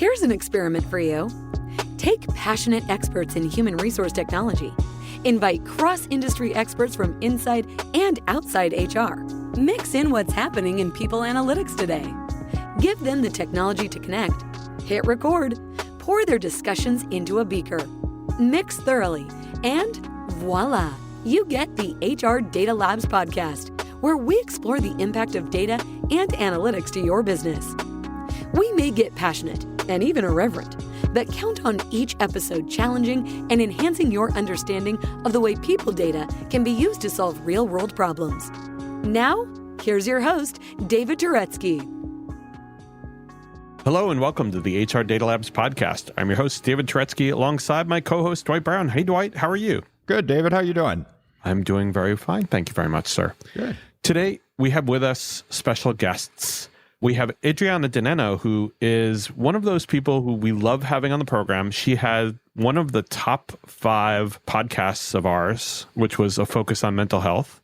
Here's an experiment for you. Take passionate experts in human resource technology. Invite cross-industry experts from inside and outside HR. Mix in what's happening in people analytics today. Give them the technology to connect. Hit record. Pour their discussions into a beaker. Mix thoroughly. And voila, you get the HR Data Labs podcast, where we explore the impact of data and analytics to your business. We may get passionate and even irreverent, but count on each episode challenging and enhancing your understanding of the way people data can be used to solve real-world problems. Now, here's your host, David Turetsky. Hello and welcome to the HR Data Labs podcast. I'm your host, David Turetsky, alongside my co-host, Dwight Brown. Hey, Dwight, how are you? Good, David. How are you doing? I'm doing very fine. Thank you very much, sir. Good. Today, we have with us special guests. We have Adriana DiNenno, who is one of those people who we love having on the program. She had one of the top 5 podcasts of ours, which was a focus on mental health.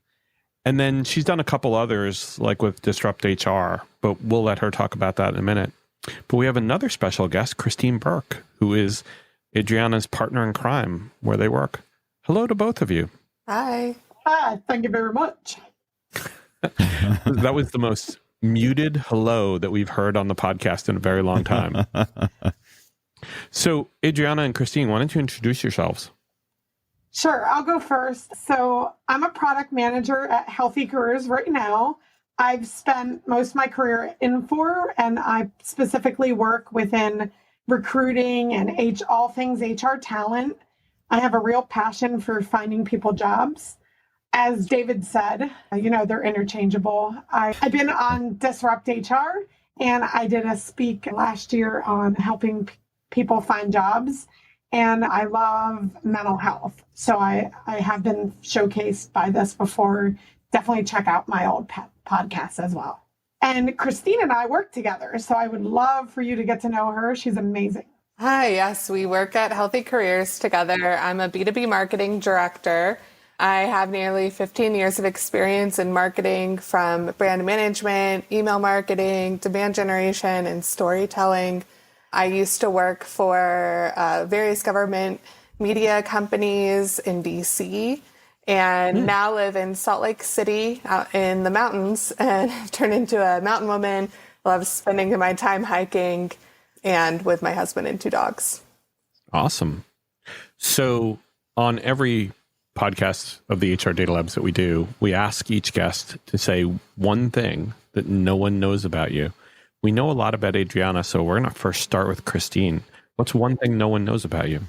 And then she's done a couple others, like with Disrupt HR, but we'll let her talk about that in a minute. But we have another special guest, Christine Burke, who is Adriana's partner in crime where they work. Hello to both of you. Hi. Hi, thank you very much. That was the most muted hello that we've heard on the podcast in a very long time. So, Adriana and Christine, why don't you introduce yourselves? Sure, I'll go first. So I'm a product manager at Healthy Careers right now. I've spent most of my career at Infor, and I specifically work within recruiting and all things HR talent. I have a real passion for finding people jobs. As David said, they're interchangeable. I've been on Disrupt HR, and I did a speak last year on helping people find jobs. And I love mental health. So I have been showcased by this before. Definitely check out my old podcast as well. And Christine and I work together. So I would love for you to get to know her. She's amazing. Hi, yes, we work at Healthy Careers together. I'm a B2B marketing director. I have nearly 15 years of experience in marketing, from brand management, email marketing, demand generation, and storytelling. I used to work for various government media companies in DC, and now live in Salt Lake City out in the mountains, and have turned into a mountain woman. Love spending my time hiking and with my husband and 2 dogs. Awesome. So on every podcast of the HR Data Labs that we do, we ask each guest to say one thing that no one knows about you. We know a lot about Adriana, so we're going to first start with Christine. What's one thing no one knows about you?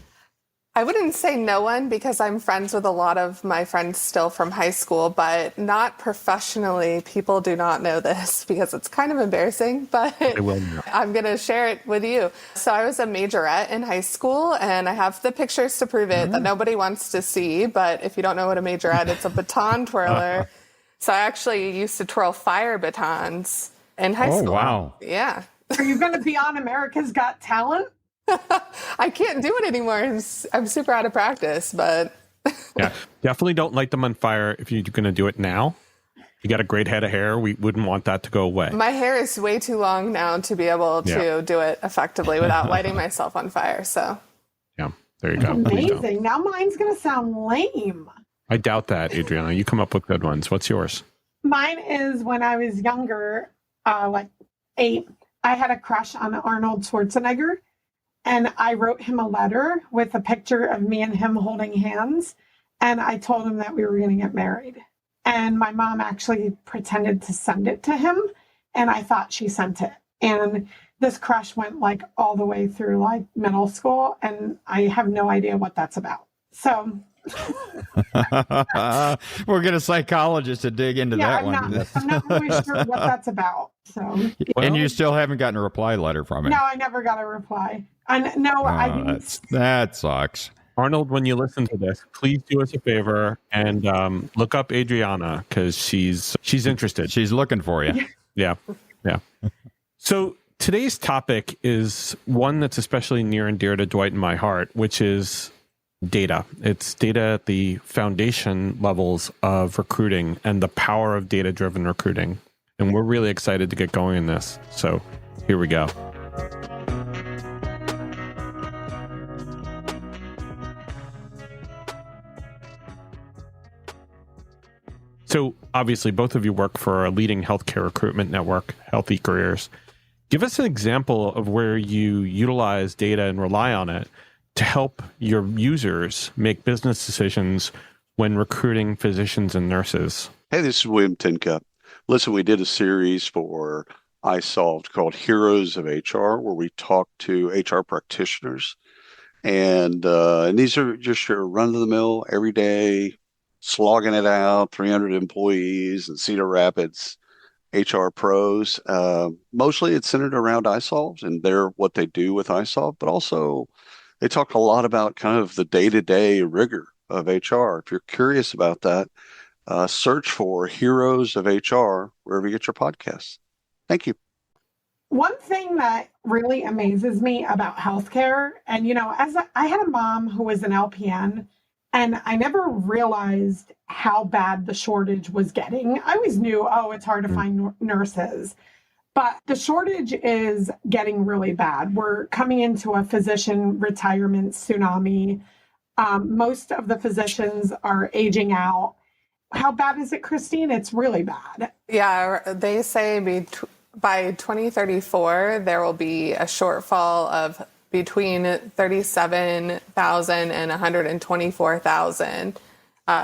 I wouldn't say no one, because I'm friends with a lot of my friends still from high school, but not professionally. People do not know this because it's kind of embarrassing, but I'm going to share it with you. So I was a majorette in high school, and I have the pictures to prove it that nobody wants to see. But if you don't know what a majorette, it's a baton twirler. So I actually used to twirl fire batons in high school. Oh, wow. Yeah. Are you going to be on America's Got Talent? I can't do it anymore. I'm super out of practice, but... Yeah, definitely don't light them on fire if you're going to do it now. You got a great head of hair. We wouldn't want that to go away. My hair is way too long now to be able to do it effectively without lighting myself on fire. So, yeah, there you go. Amazing. Now mine's going to sound lame. I doubt that, Adriana. You come up with good ones. What's yours? Mine is when I was younger, like 8, I had a crush on Arnold Schwarzenegger. And I wrote him a letter with a picture of me and him holding hands. And I told him that we were going to get married. And my mom actually pretended to send it to him. And I thought she sent it. And this crush went like all the way through like middle school. And I have no idea what that's about. So we'll get a psychologist to dig into that one. I'm not really sure what that's about. So, and you still haven't gotten a reply letter from him? No, I never got a reply. I didn't. That sucks. Arnold, when you listen to this, please do us a favor and look up Adriana, because she's interested. She's looking for you. Yeah. So today's topic is one that's especially near and dear to Dwight and my heart, which is data. It's data at the foundation levels of recruiting and the power of data-driven recruiting. And we're really excited to get going in this. So here we go. So obviously, both of you work for a leading healthcare recruitment network, Healthy Careers. Give us an example of where you utilize data and rely on it to help your users make business decisions when recruiting physicians and nurses. Hey, this is William Tincup. Listen, we did a series for iSolved called Heroes of HR, where we talk to HR practitioners. And these are just your run-of-the-mill, everyday, slogging it out, 300 employees in Cedar Rapids, HR pros. Mostly it's centered around iSolved and what they do with iSolved, but also they talk a lot about kind of the day-to-day rigor of HR. If you're curious about that, search for Heroes of HR wherever you get your podcasts. Thank you. One thing that really amazes me about healthcare, and I had a mom who was an LPN, and I never realized how bad the shortage was getting. I always knew, it's hard to find nurses, but the shortage is getting really bad. We're coming into a physician retirement tsunami. Most of the physicians are aging out. How bad is it, Christine? It's really bad. Yeah, they say by 2034, there will be a shortfall of between 37,000 and 124,000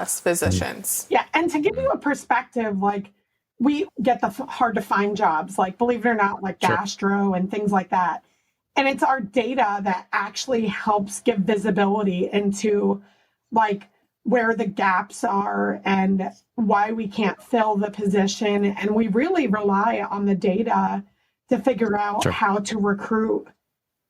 physicians. Yeah, and to give you a perspective, like we get the hard to find jobs, like believe it or not, like gastro and things like that. And it's our data that actually helps give visibility into like where the gaps are and why we can't fill the position. And we really rely on the data to figure out how to recruit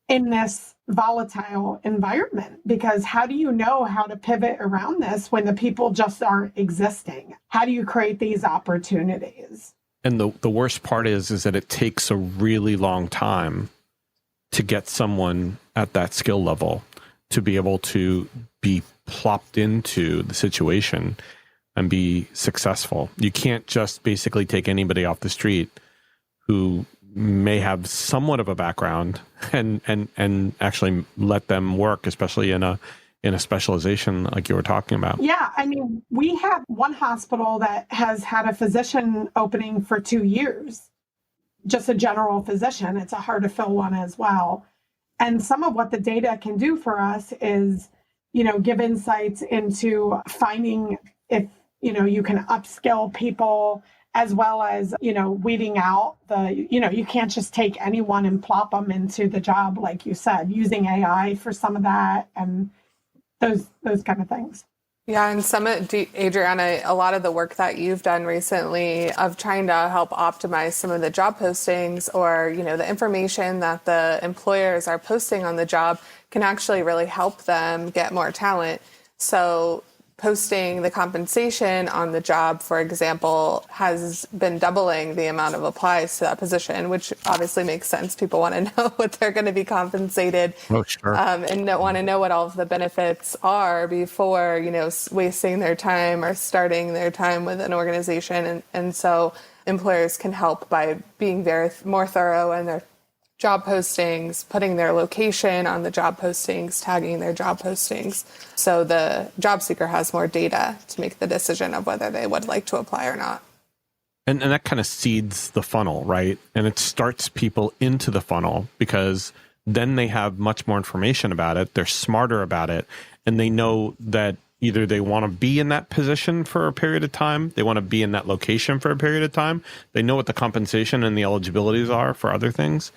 in this volatile environment, because how do you know how to pivot around this when the people just aren't existing? How do you create these opportunities? And the worst part is that it takes a really long time to get someone at that skill level to be able to be plopped into the situation and be successful. You can't just basically take anybody off the street who may have somewhat of a background and actually let them work, especially in a specialization like you were talking about. Yeah, I mean, we have one hospital that has had a physician opening for 2 years, just a general physician. It's a hard to fill one as well. And some of what the data can do for us is, give insights into finding if, you can upskill people, as well as, weeding out you can't just take anyone and plop them into the job, like you said, using AI for some of that and those kind of things. Yeah, and Adriana, a lot of the work that you've done recently of trying to help optimize some of the job postings or, the information that the employers are posting on the job can actually really help them get more talent. So posting the compensation on the job, for example, has been doubling the amount of applies to that position, which obviously makes sense. People want to know what they're going to be compensated and want to know what all of the benefits are before, wasting their time or starting their time with an organization. And so employers can help by being more thorough in their job postings, putting their location on the job postings, tagging their job postings. So the job seeker has more data to make the decision of whether they would like to apply or not. And that kind of seeds the funnel, right? And it starts people into the funnel because then they have much more information about it. They're smarter about it. And they know that either they want to be in that position for a period of time, they want to be in that location for a period of time. They know what the compensation and the eligibilities are for other things.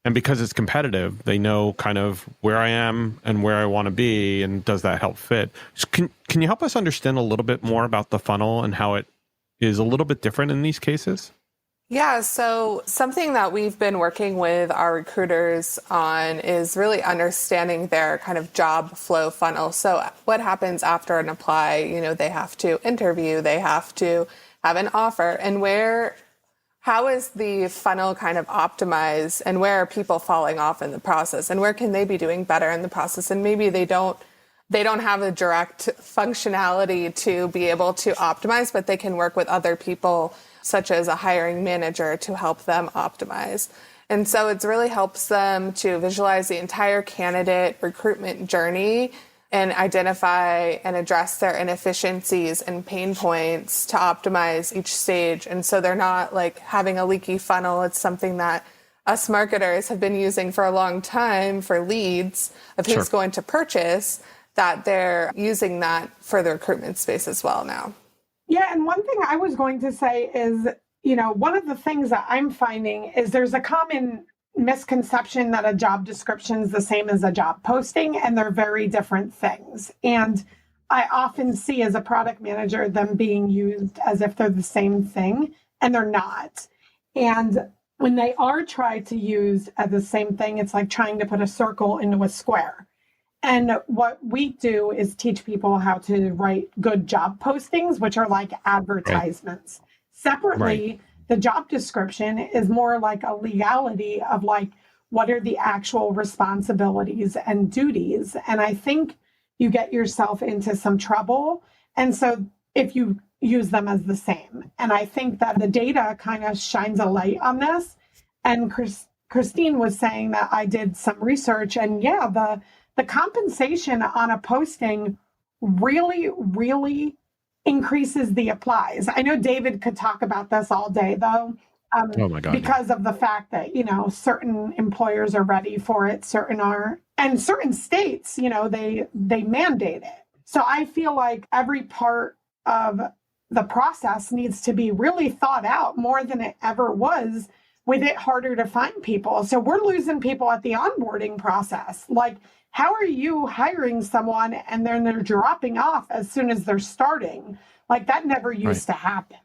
And because it's competitive, they know kind of where I am and where I want to be, and does that help fit? So can you help us understand a little bit more about the funnel and how it is a little bit different in these cases? Yeah, so something that we've been working with our recruiters on is really understanding their kind of job flow funnel. So what happens after an apply? They have to interview, they have to have an offer, and how is the funnel kind of optimized, and where are people falling off in the process, and where can they be doing better in the process? And maybe they don't have a direct functionality to be able to optimize, but they can work with other people, such as a hiring manager, to help them optimize. And so it really helps them to visualize the entire candidate recruitment journey and identify and address their inefficiencies and pain points to optimize each stage. And so they're not like having a leaky funnel. It's something that us marketers have been using for a long time for leads of who's going to purchase, that they're using that for the recruitment space as well now. Yeah. And one thing I was going to say is, one of the things that I'm finding is there's a common misconception that a job description is the same as a job posting, and they're very different things. And I often see as a product manager them being used as if they're the same thing, and they're not. And when they are tried to use as the same thing, it's like trying to put a circle into a square. And what we do is teach people how to write good job postings, which are like advertisements. Separately, the job description is more like a legality of like, what are the actual responsibilities and duties? And I think you get yourself into some trouble. And so if you use them as the same, and I think that the data kind of shines a light on this. And Christine was saying that I did some research, and the compensation on a posting really, really increases the applies. I know David could talk about this all day, though, oh my God, because of the fact that, certain employers are ready for it, certain are, and certain states, they mandate it. So I feel like every part of the process needs to be really thought out more than it ever was, with it harder to find people. So we're losing people at the onboarding process. Like, how are you hiring someone and then they're dropping off as soon as they're starting? Like, that never used to happen.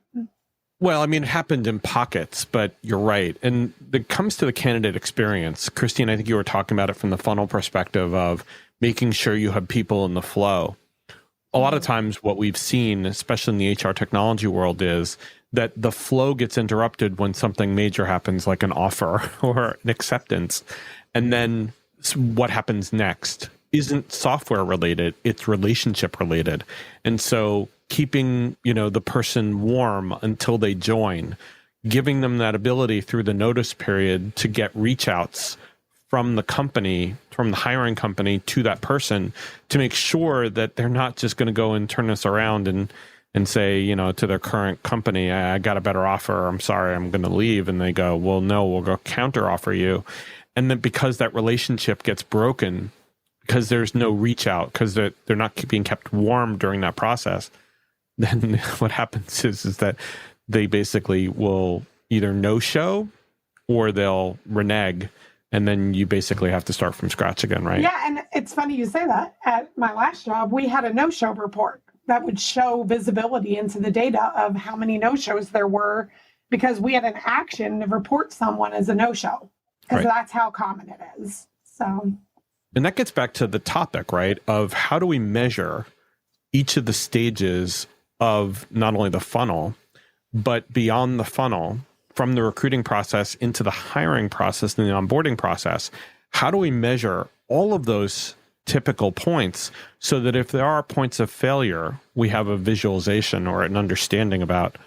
Well, I mean, it happened in pockets, but you're right. And it comes to the candidate experience. Christine, I think you were talking about it from the funnel perspective of making sure you have people in the flow. A lot of times what we've seen, especially in the HR technology world, is that the flow gets interrupted when something major happens, like an offer or an acceptance. And then what happens next isn't software related, it's relationship related. And so keeping, the person warm until they join, giving them that ability through the notice period to get reach outs from the company, from the hiring company to that person, to make sure that they're not just going to go and turn this around and say, to their current company, I got a better offer, I'm sorry, I'm going to leave. And they go, well, no, we'll go counter offer you. And then because that relationship gets broken, because there's no reach out, because they're not being kept warm during that process, then what happens is that they basically will either no-show or they'll renege. And then you basically have to start from scratch again, right? Yeah, and it's funny you say that. At my last job, we had a no-show report that would show visibility into the data of how many no-shows there were, because we had an action to report someone as a no-show, because that's how common it is. So, and that gets back to the topic, right, of how do we measure each of the stages of not only the funnel, but beyond the funnel, from the recruiting process into the hiring process and the onboarding process. How do we measure all of those typical points so that if there are points of failure, we have a visualization or an understanding about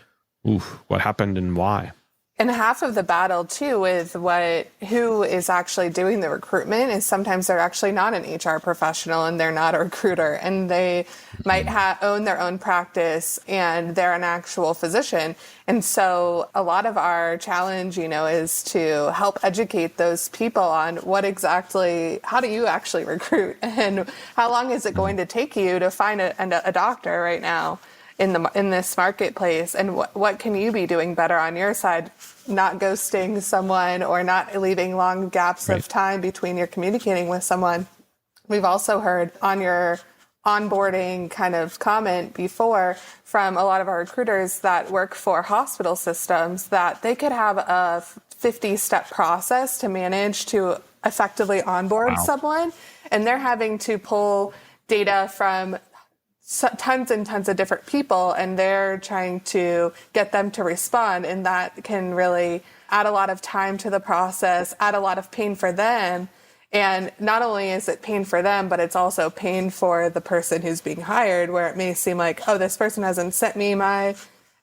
what happened and why? And half of the battle too with who is actually doing the recruitment is sometimes they're actually not an HR professional and they're not a recruiter, and they might own their own practice and they're an actual physician. And so a lot of our challenge, is to help educate those people on how do you actually recruit, and how long is it going to take you to find a doctor right now in this marketplace, and what can you be doing better on your side, not ghosting someone or not leaving long gaps of time between you're communicating with someone. We've also heard on your onboarding kind of comment before from a lot of our recruiters that work for hospital systems that they could have a 50-step process to manage to effectively onboard someone, and they're having to pull data from tons and tons of different people, and they're trying to get them to respond. And that can really add a lot of time to the process, add a lot of pain for them. And not only is it pain for them, but it's also pain for the person who's being hired, where it may seem like, this person hasn't sent me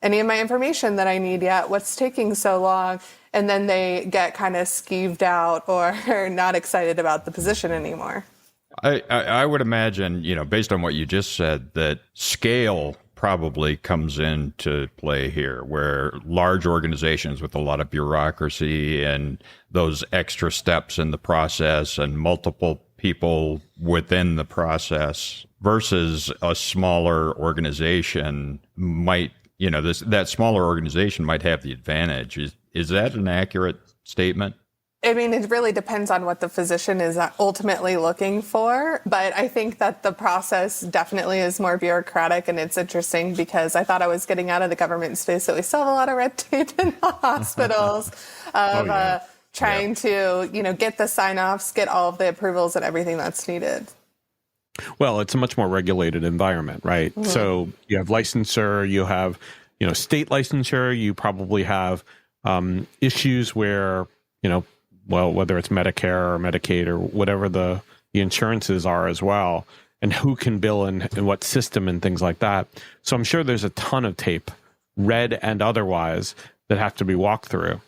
any of my information that I need yet. What's taking so long? And then they get kind of skeeved out or not excited about the position anymore. I would imagine, based on what you just said, that scale probably comes into play here, where large organizations with a lot of bureaucracy and those extra steps in the process and multiple people within the process versus a smaller organization might, that smaller organization might have the advantage. Is that an accurate statement? I mean, it really depends on what the physician is ultimately looking for. But I think that the process definitely is more bureaucratic. And it's interesting because I thought I was getting out of the government space. So we still have a lot of red tape in the hospitals of trying to, get the sign-offs, get all of the approvals and everything that's needed. Well, it's a much more regulated environment, right? Mm-hmm. So you have licensure, you have, state licensure, you probably have issues where, whether it's Medicare or Medicaid or whatever the insurances are as well, and who can bill and what system and things like that. So I'm sure there's a ton of tape, red and otherwise, that have to be walked through.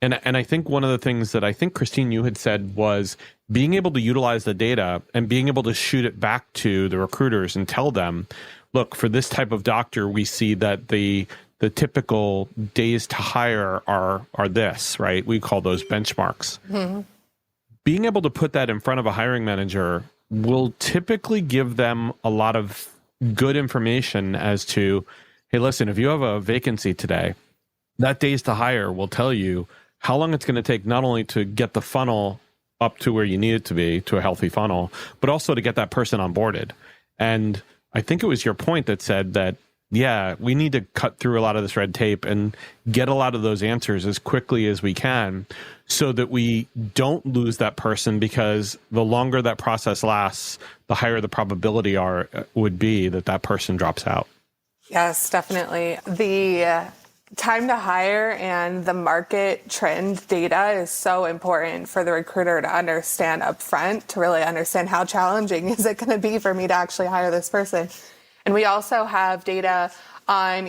And I think one of the things that I think, Christine, you had said was being able to utilize the data and being able to shoot it back to the recruiters and tell them, look, for this type of doctor, we see that the typical days to hire are this, right? We call those benchmarks. Mm-hmm. Being able to put that in front of a hiring manager will typically give them a lot of good information as to, hey, listen, if you have a vacancy today, that days to hire will tell you how long it's going to take not only to get the funnel up to where you need it to be, to a healthy funnel, but also to get that person onboarded. And I think it was your point that said that, yeah, we need to cut through a lot of this red tape and get a lot of those answers as quickly as we can so that we don't lose that person, because the longer that process lasts, the higher the probability would be that person drops out. Yes, definitely. The time to hire and the market trend data is so important for the recruiter to understand upfront, to really understand how challenging is it going to be for me to actually hire this person. And we also have data on,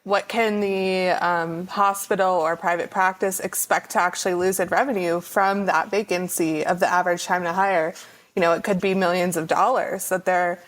what can the hospital or private practice expect to actually lose in revenue from that vacancy of the average time to hire. It could be millions of dollars that there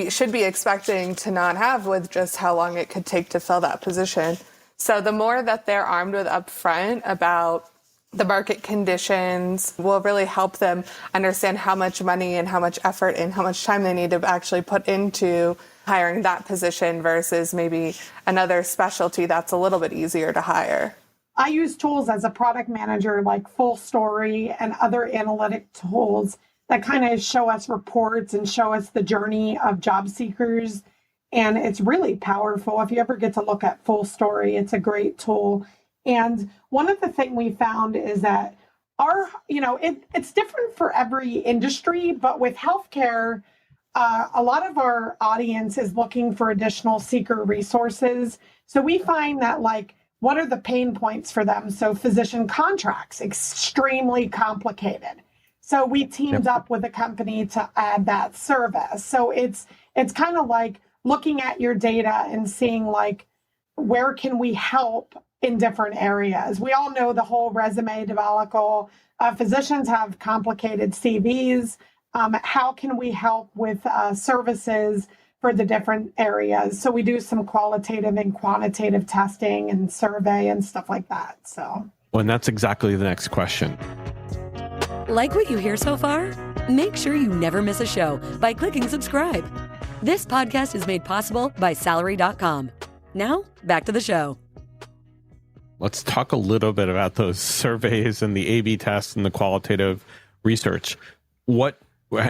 should be expecting to not have with just how long it could take to fill that position. So the more that they're armed with upfront about the market conditions will really help them understand how much money and how much effort and how much time they need to actually put into hiring that position versus maybe another specialty that's a little bit easier to hire. I use tools as a product manager like Full Story and other analytic tools that kind of show us reports and show us the journey of job seekers. And it's really powerful. If you ever get to look at Full Story, it's a great tool. And one of the things we found is that it's different for every industry, but with healthcare, a lot of our audience is looking for additional seeker resources. So we find that, what are the pain points for them? So physician contracts, extremely complicated. So we teamed up with a company to add that service. So it's kind of like looking at your data and seeing where can we help in different areas. We all know the whole resume debacle. Physicians have complicated CVs. How can we help with services for the different areas? So we do some qualitative and quantitative testing and survey and stuff like that. So, and that's exactly the next question. Like what you hear so far? Make sure you never miss a show by clicking subscribe. This podcast is made possible by Salary.com. Now, back to the show. Let's talk a little bit about those surveys and the A/B tests and the qualitative research.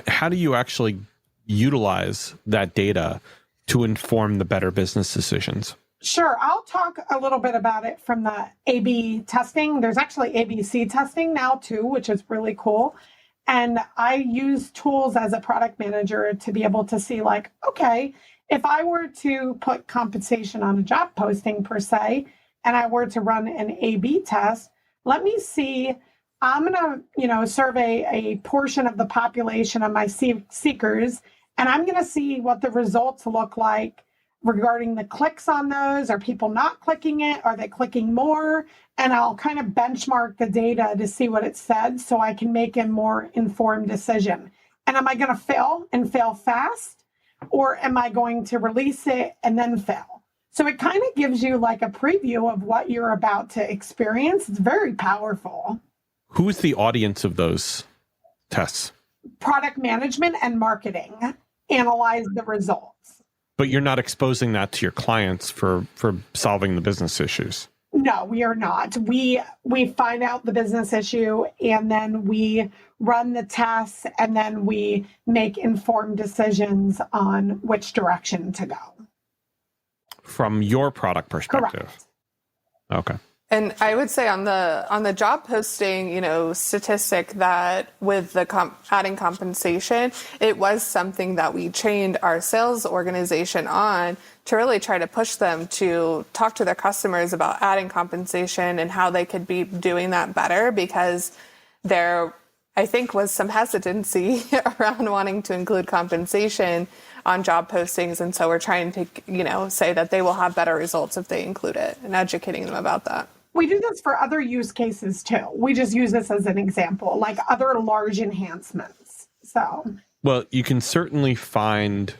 How do you actually utilize that data to inform the better business decisions? Sure. I'll talk a little bit about it from the A/B testing. There's actually ABC testing now too, which is really cool. And I use tools as a product manager to be able to see okay, if I were to put compensation on a job posting per se, and I were to run an A/B test, let me see, I'm going to, survey a portion of the population of my seekers, and I'm going to see what the results look like regarding the clicks on those. Are people not clicking it? Are they clicking more? And I'll kind of benchmark the data to see what it said so I can make a more informed decision. And am I going to fail and fail fast? Or am I going to release it and then fail? So it kind of gives you like a preview of what you're about to experience. It's very powerful. Who is the audience of those tests? Product management and marketing analyze the results. But you're not exposing that to your clients for solving the business issues. No, we are not. We find out the business issue and then we run the tests and then we make informed decisions on which direction to go. From your product perspective. Correct. Okay. And I would say on the job posting, statistic that with the adding compensation, it was something that we trained our sales organization on to really try to push them to talk to their customers about adding compensation and how they could be doing that better, because there, I think, was some hesitancy around wanting to include compensation on job postings. And so we're trying to, say that they will have better results if they include it, and educating them about that. We do this for other use cases too. We just use this as an example, like other large enhancements. Well, you can certainly find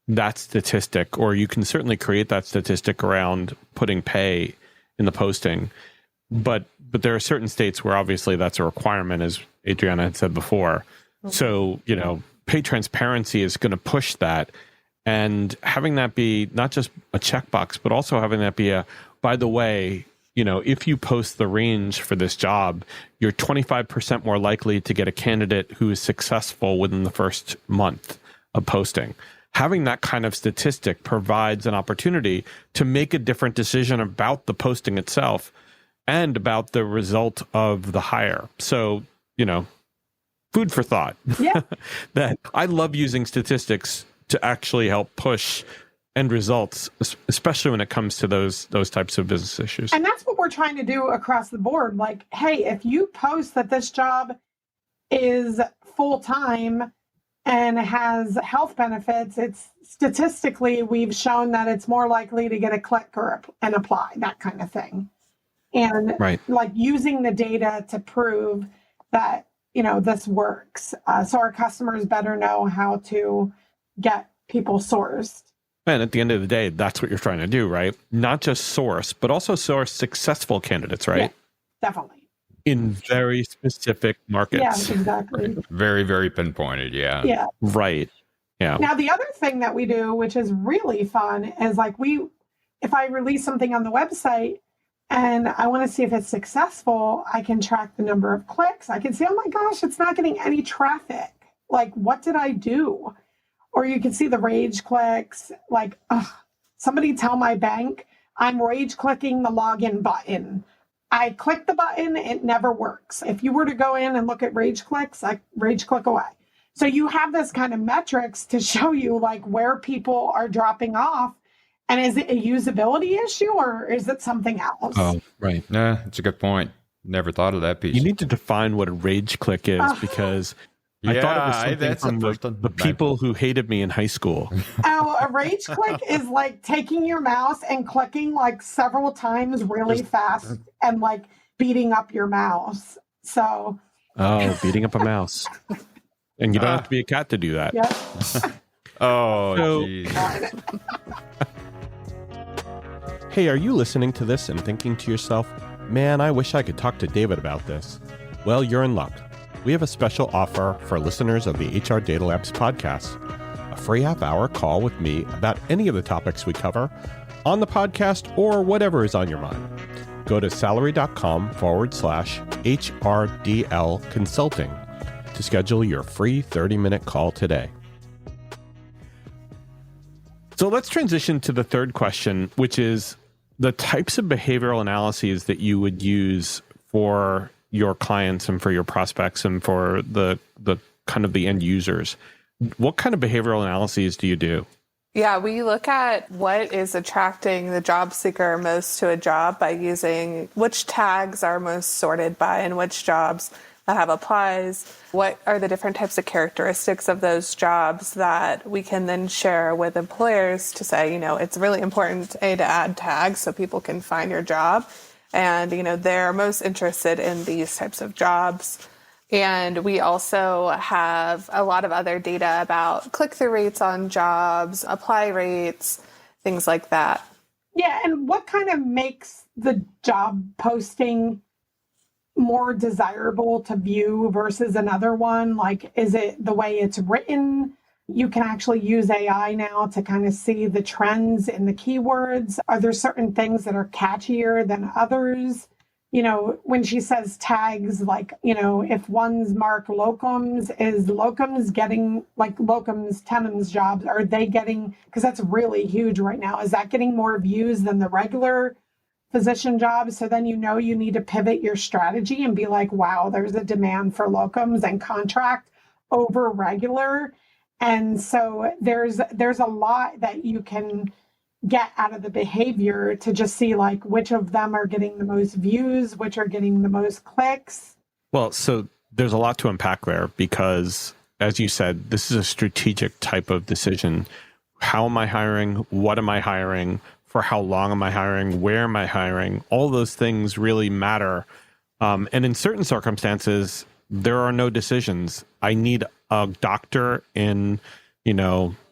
that statistic, or you can certainly create that statistic around putting pay in the posting. But there are certain states where obviously that's a requirement, as Adriana had said before. So, pay transparency is going to push that. And having that be not just a checkbox, but also having that be by the way, if you post the range for this job, you're 25% more likely to get a candidate who is successful within the first month of posting. Having that kind of statistic provides an opportunity to make a different decision about the posting itself and about the result of the hire. So, food for thought. Yeah. That I love using statistics to actually help push end results, especially when it comes to those types of business issues. And that's what we're trying to do across the board. Like, hey, if you post that this job is full-time and has health benefits, it's statistically, we've shown that it's more likely to get a click or an apply, that kind of thing. And like using the data to prove that, this works. So our customers better know how to get people sourced. And at the end of the day, that's what you're trying to do, right? Not just source, but also source successful candidates, right? Yeah, definitely. In very specific markets. Yeah, exactly. Right. Very, very pinpointed. Yeah. Yeah. Right. Yeah. Now, the other thing that we do, which is really fun, is like if I release something on the website and I want to see if it's successful, I can track the number of clicks. I can see, oh my gosh, it's not getting any traffic. Like, what did I do? Or you can see the rage clicks, like, somebody tell my bank I'm rage clicking the login button. I click the button, it never works. If you were to go in and look at rage clicks, I rage click away. So you have this kind of metrics to show you like where people are dropping off. And is it a usability issue or is it something else? Oh, right. Yeah, that's a good point. Never thought of that piece. You need to define what a rage click is because I thought it was something from the people who hated me in high school. Oh, a rage click is like taking your mouse and clicking like several times really fast and like beating up your mouse. So. Oh, beating up a mouse. And you don't have to be a cat to do that. Yep. Geez. Hey, are you listening to this and thinking to yourself, man, I wish I could talk to David about this? Well, you're in luck. We have a special offer for listeners of the HR Data Labs podcast. A free half-hour call with me about any of the topics we cover on the podcast or whatever is on your mind. Go to salary.com/HRDL consulting to schedule your free 30-minute call today. So let's transition to the third question, which is the types of behavioral analyses that you would use for your clients and for your prospects and for the kind of the end users. What kind of behavioral analyses do you do? Yeah, we look at what is attracting the job seeker most to a job by using which tags are most sorted by and which jobs that have applies. What are the different types of characteristics of those jobs that we can then share with employers to say, it's really important to add tags so people can find your job. And, they're most interested in these types of jobs. And we also have a lot of other data about click-through rates on jobs, apply rates, things like that. Yeah, and what kind of makes the job posting more desirable to view versus another one? Like, is it the way it's written? You can actually use AI now to kind of see the trends in the keywords. Are there certain things that are catchier than others? You know, when she says tags, like, you know, if one's marked locums, is locums getting, like locums, tenens jobs, are they getting, because that's really huge right now, is that getting more views than the regular physician jobs? So then you know you need to pivot your strategy and be like, wow, there's a demand for locums and contract over regular. And so there's a lot that you can get out of the behavior to just see like which of them are getting the most views, which are getting the most clicks. Well, so there's a lot to unpack there because, as you said, this is a strategic type of decision. How am I hiring? What am I hiring? For how long am I hiring? Where am I hiring? All those things really matter. And in certain circumstances, there are no decisions. I need a doctor in,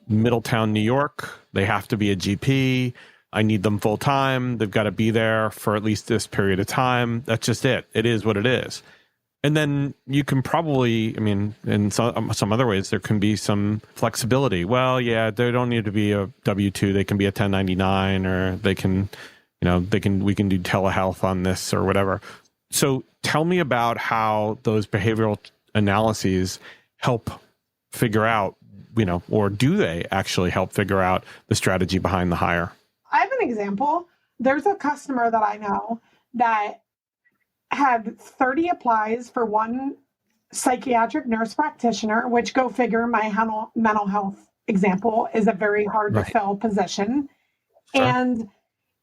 Middletown, New York. They have to be a GP. I need them full time. They've got to be there for at least this period of time. That's just it. It is what it is. And then you can probably, in some other ways, there can be some flexibility. Well, yeah, they don't need to be a W-2. They can be a 1099, or we can do telehealth on this or whatever. So tell me about how those behavioral analyses help figure out, or do they actually help figure out the strategy behind the hire? I have an example. There's a customer that I know that had 30 applies for one psychiatric nurse practitioner, which, go figure, my mental health example is a very hard to fill position. Sure. And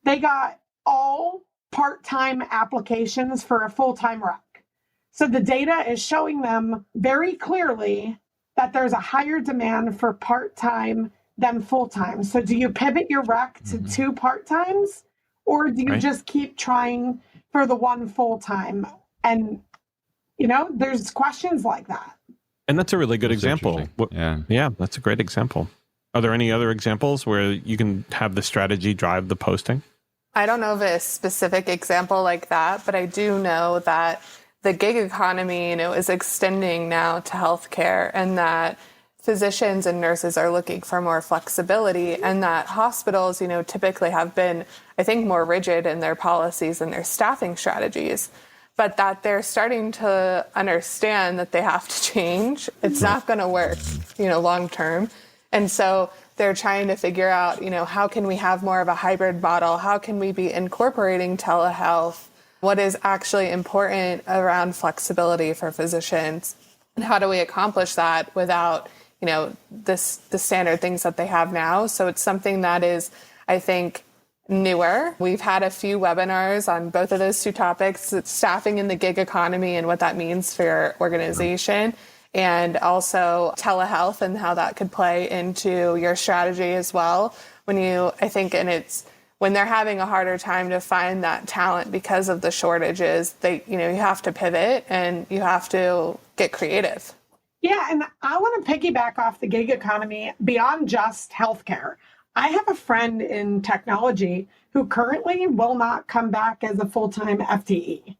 they got all part-time applications for a full-time rec. So the data is showing them very clearly that there's a higher demand for part-time than full-time. So do you pivot your rec to two part-times, or do you just keep trying for the one full-time? And, there's questions like that. And that's a really good example. Yeah, that's a great example. Are there any other examples where you can have the strategy drive the posting? I don't know of a specific example like that, but I do know that the gig economy, is extending now to healthcare, and that physicians and nurses are looking for more flexibility, and that hospitals, typically have been, I think, more rigid in their policies and their staffing strategies, but that they're starting to understand that they have to change. It's not going to work, long term. And so they're trying to figure out, how can we have more of a hybrid model? How can we be incorporating telehealth? What is actually important around flexibility for physicians? And how do we accomplish that without, the standard things that they have now? So it's something that is, I think, newer. We've had a few webinars on both of those two topics, staffing in the gig economy and what that means for your organization, and also telehealth and how that could play into your strategy as well. When they're having a harder time to find that talent because of the shortages, you have to pivot and you have to get creative. Yeah, and I want to piggyback off the gig economy beyond just healthcare. I have a friend in technology who currently will not come back as a full-time FTE.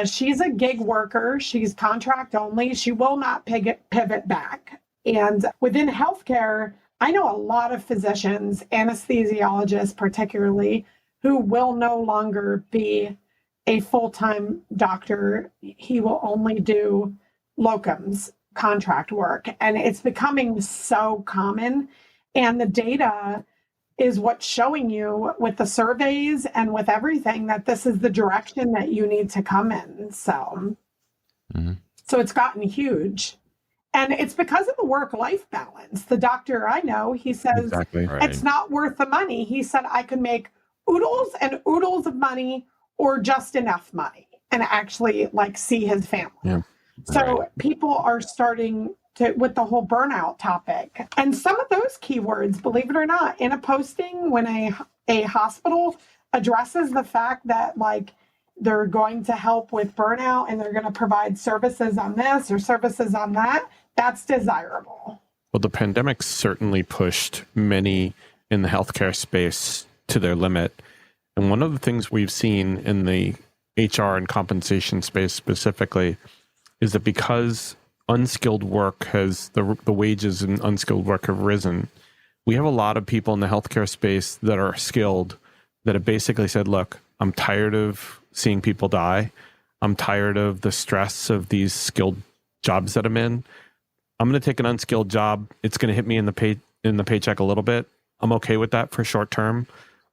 She's a gig worker. She's contract only. She will not pivot back. And within healthcare, I know a lot of physicians, anesthesiologists particularly, who will no longer be a full-time doctor. He will only do locums, contract work. And it's becoming so common. And the data is what's showing you with the surveys and with everything that this is the direction that you need to come in. So it's gotten huge. And it's because of the work-life balance. The doctor I know, he says, It's not worth the money. He said, I could make oodles and oodles of money or just enough money and actually see his family. Yeah. So people are starting to, with the whole burnout topic. And some of those keywords, believe it or not, in a posting, when a hospital addresses the fact that they're going to help with burnout and they're going to provide services on this or services on that, that's desirable. Well, the pandemic certainly pushed many in the healthcare space to their limit. And one of the things we've seen in the HR and compensation space specifically is that because unskilled work the wages in unskilled work have risen, we have a lot of people in the healthcare space that are skilled that have basically said, look, I'm tired of seeing people die. I'm tired of the stress of these skilled jobs that I'm in. I'm going to take an unskilled job. It's going to hit me in the paycheck a little bit. I'm okay with that for short term.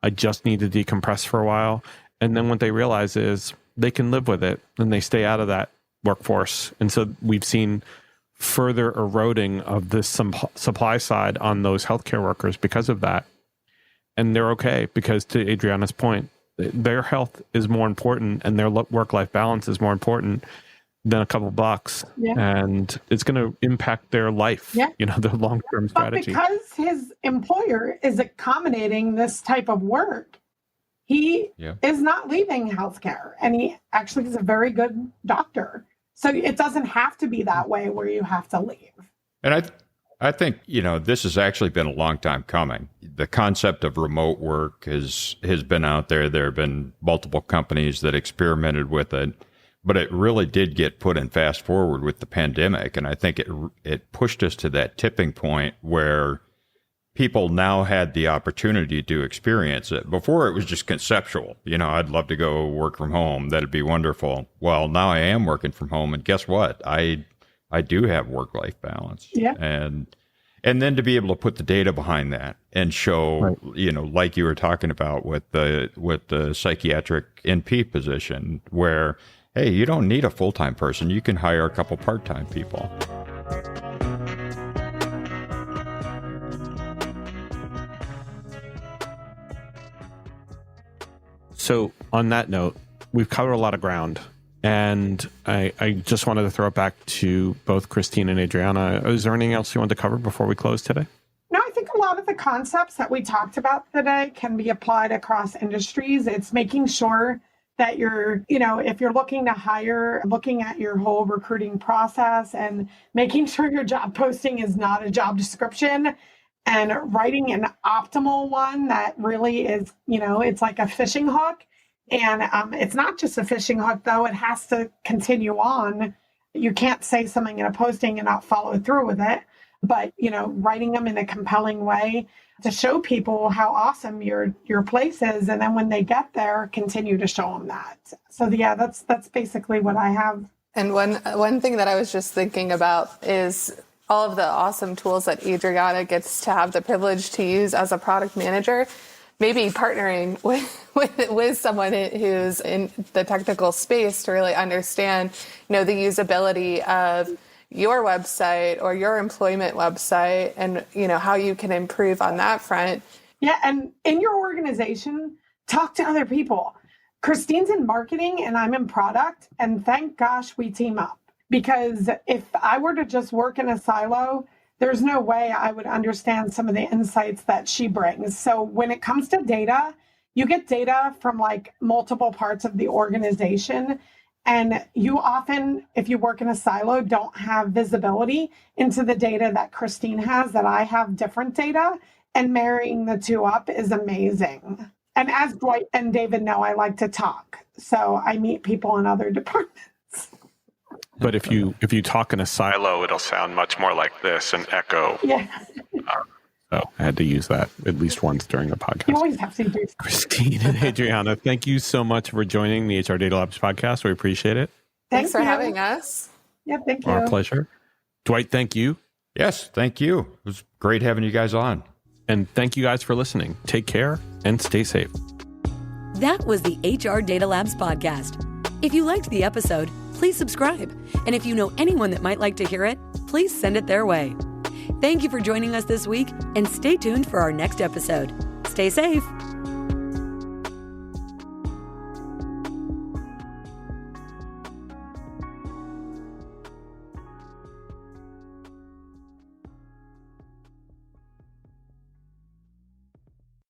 I just need to decompress for a while. And then what they realize is they can live with it and they stay out of that workforce. And so we've seen further eroding of the supply side on those healthcare workers because of that. And they're okay because, to Adriana's point, their health is more important and their work-life balance is more important than a couple bucks. Yeah. And it's going to impact their life, their long-term strategy. But because his employer is accommodating this type of work, he is not leaving healthcare. And he actually is a very good doctor. So it doesn't have to be that way where you have to leave. And I think, this has actually been a long time coming. The concept of remote work has been out there. There have been multiple companies that experimented with it, but it really did get put in fast forward with the pandemic. And I think it pushed us to that tipping point where people now had the opportunity to experience it. Before it was just conceptual. I'd love to go work from home. That'd be wonderful. Well, now I am working from home, and guess what? I do have work-life balance. Yeah. And then to be able to put the data behind that and show, like you were talking about with the psychiatric NP position, where, hey, you don't need a full-time person. You can hire a couple part-time people. So on that note, we've covered a lot of ground. And I just wanted to throw it back to both Christine and Adriana. Is there anything else you want to cover before we close today? No, I think a lot of the concepts that we talked about today can be applied across industries. It's making sure that you're, if you're looking to hire, looking at your whole recruiting process and making sure your job posting is not a job description and writing an optimal one that really is, it's like a fishing hook. And it's not just a fishing hook, though. It has to continue on. You can't say something in a posting and not follow through with it. But, writing them in a compelling way to show people how awesome your place is. And then when they get there, continue to show them that. So, that's basically what I have. And one thing that I was just thinking about is all of the awesome tools that Adriana gets to have the privilege to use as a product manager. Maybe partnering with someone who's in the technical space to really understand, the usability of your website or your employment website and, how you can improve on that front. Yeah. And in your organization, talk to other people. Christine's in marketing and I'm in product. And thank gosh we team up, because if I were to just work in a silo, there's no way I would understand some of the insights that she brings. So when it comes to data, you get data from multiple parts of the organization. And you often, if you work in a silo, don't have visibility into the data that Christine has, that I have different data. And marrying the two up is amazing. And as Dwight and David know, I like to talk. So I meet people in other departments. But if you talk in a silo, it'll sound much more like this, an echo. Yeah. So I had to use that at least once during the podcast. You always have to do. Christine and Adriana, thank you so much for joining the HR Data Labs podcast. We appreciate it. Thanks for having us. Yeah, thank you. Our pleasure. Dwight, thank you. Yes, thank you. It was great having you guys on. And thank you guys for listening. Take care and stay safe. That was the HR Data Labs podcast. If you liked the episode, please subscribe. And if you know anyone that might like to hear it, please send it their way. Thank you for joining us this week, and stay tuned for our next episode. Stay safe.